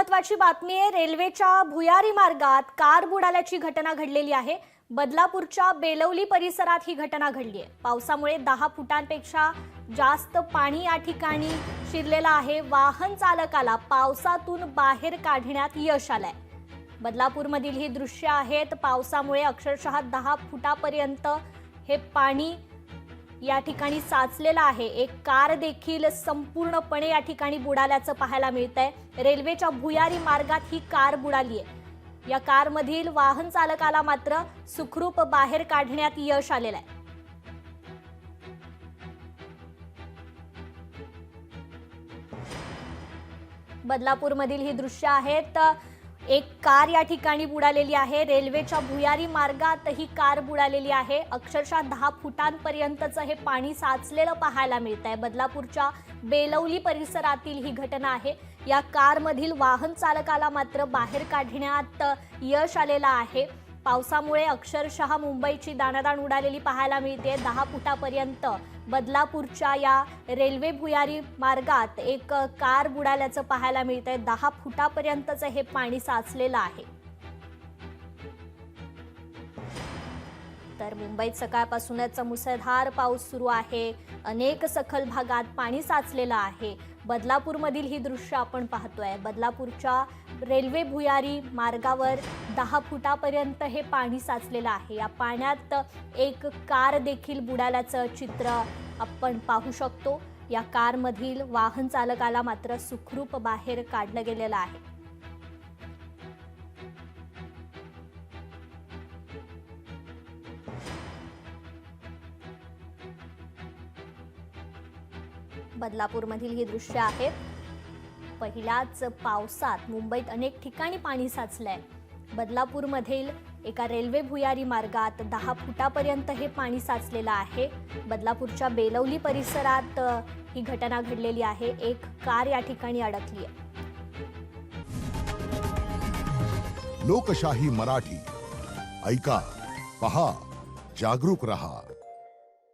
महत्त्वाची बातमी आहे। रेल्वेच्या भुयारी मार्गात कार बुडाल्याची घटना घडलेली आहे। बदलापूरच्या बेलवली परिसरात ही घटना घडली आहे। पावसामुळे 10 फुटांपेक्षा जास्त पाणी या ठिकाणी शिरलेलं आहे। वाहन चालकाला पावसातून बाहेर काढण्यात यश आलंय। बदलापूरमधील ही दृश्य आहेत। पावसामुळे अक्षरशः 10 फुटापर्यंत हे पाणी या ठिकाणी साचलेला आहे। एक कार देखील संपूर्णपणे या ठिकाणी बुडाल्याचं पाहायला मिळतंय। रेल्वेच्या भुयारी मार्गात ही कार बुडाली आहे। या कारमधील वाहन चालकाला मात्र सुखरूप बाहेर काढण्यात यश आलेलं आहे। बदलापूरमधील ही दृश्य आहेत। एक कार या ठिकाणी बुडालेली आहे। रेल्वेच्या भुयारी मार्गात ही कार बुडालेली आहे। अक्षरशः 10 फुटांपर्यंतचं हे पाणी साचलेलं पाहायला मिळतंय। बदलापूरच्या बेलवली परिसरातील ही घटना आहे। या कारमधील वाहन चालकाला मात्र बाहेर काढण्यात यश आलेलं आहे। पावसामुळे अक्षरशः मुंबईची दाणादाण उडालेली पाहायला मिळते। 10 फुटापर्यंत बदलापूरच्या या रेल्वे भुयारी मार्गात एक कार बुडाल्याचं पाहायला मिळतंय। 10 फुटापर्यंतचं हे पाणी साचलेलं आहे। तर मुंबईत सकाळपासूनच मुसळधार पाऊस सुरू आहे। अनेक सखल भागात पाणी साचलेलं आहे। बदलापूरमधील ही दृश्य आपण पाहतोय। बदलापूरच्या रेल्वे भुयारी मार्गावर 10 फुटापर्यंत हे पाणी साचलेलं आहे। या पाण्यात एक कार देखील बुडाल्याचं चित्र आपण पाहू शकतो। या कारमधील वाहन चालकाला मात्र सुखरूप बाहेर काढलं गेलेलं आहे। बदलापूरमधील ही दृश्य आहेत। पहिल्याच पावसात मुंबईत अनेक ठिकाणी पाणी साचलंय। बदलापूरमधील एका रेल्वे भुयारी मार्गात 10 फुटापर्यंत हे पाणी साचलेलं आहे। बदलापूरच्या बेलवली परिसरात ही घटना घडलेली आहे। एक कार या ठिकाणी अडकली आहे। लोकशाही मराठी ऐका, पहा, जागरूक रहा।